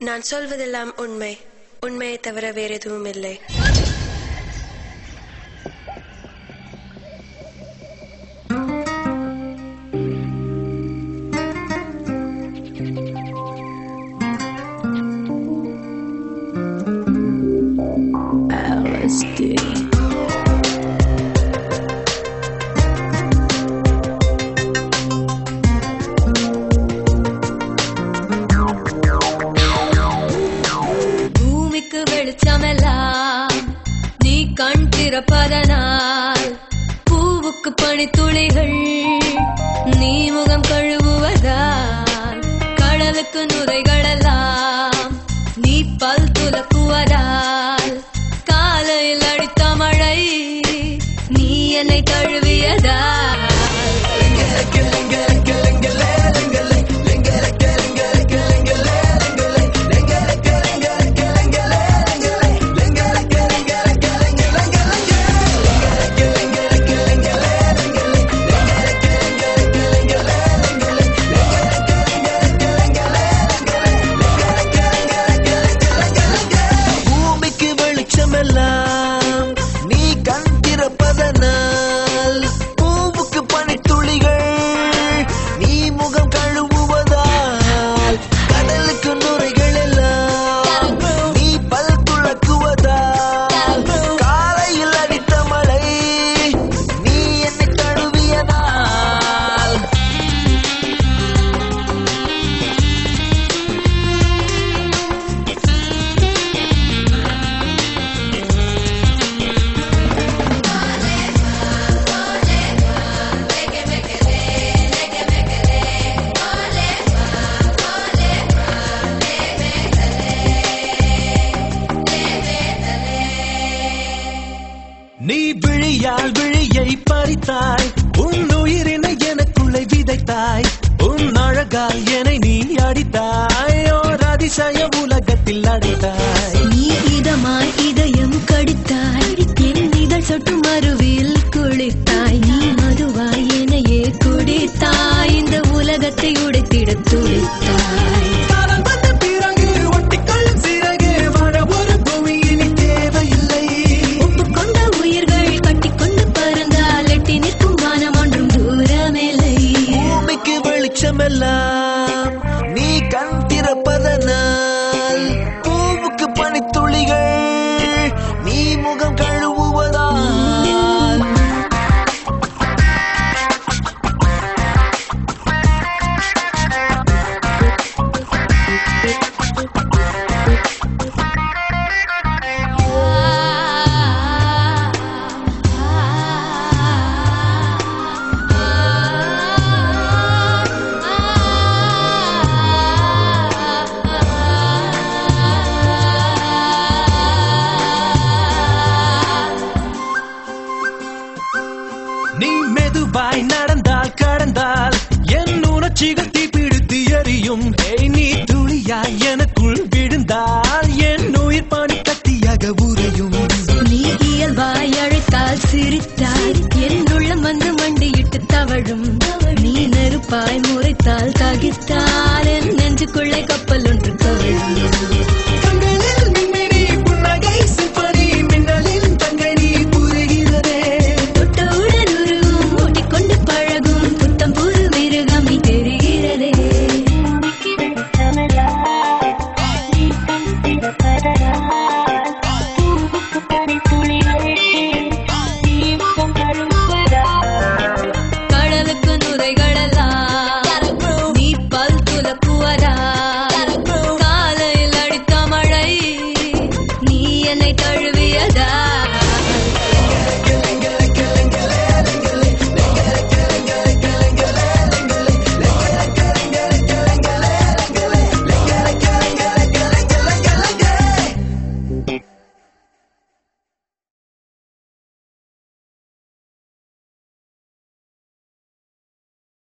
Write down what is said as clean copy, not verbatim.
நான் சொல்வதெல்லாம் உண்மை. உண்மையை தவிர வேறு எதுவும் இல்லை. LSD. பூமிக்கு வெளிச்சமெல்லாம் நீ கண் திறப்பதனால், பூவுக்கு பனித்துளிகள் நீ முகம் கழுவுவதால், கடலுக்கு நுரைகளெல்லாம் நீ பல் துலக்குவதால், காலையில் அடித்த மழை நீ என்னை தழுவியதால், நீ கண் திறப்பதனால், பூவுக்கு பனித்துளிகள் நீ முகம் கழுவுவதால், கடலுக்கு நுரைகள் எல்லாம் நீ பல் துலக்குவதால், காலையில் அடித்த மழை நீ என்னை தழுவியதால், நீ விழியால் விழியை பறித்தாய், உன் உயிரினை எனக்குள்ளே விதைத்தாய், உன் அழகால் என்னை நீ அடித்தாய், ஓர் அதிசய உலகத்தில் அடைத்தாய். நீ இதமாய் இதயம் கடித்தாய், என் இதழ் சொட்டு மறுவில் குளித்தாய், நீ மதுவாய் என்னையே குடித்தாய், இந்த உலகத்தை உடைத்திட துடித்தாய். காலம் வந்த பிறகு ஒட்டிக்கொள்ளும் சிறகு வாழ ஒரு பூமி இனி தேவையில்லை. ஒப்புக்கொண்ட உயிர்கள் கட்டிக்கொண்டு பறந்தால் எட்டி நிற்கும் வானம் ஒன்றும் தூரமில்லை. பூமிக்கு வெளிச்சமெல்லாம் நீ கண் திறப்பதனால், பூவுக்கு பனித்துளிகள் நீ முகம் கழுவுவதால், நீ மெதுவாய் நடந்தால் கடந்தால் என் உணர்ச்சிகள் தீப்பிடித்து எரியும். நீ துளியாய் எனக்குள்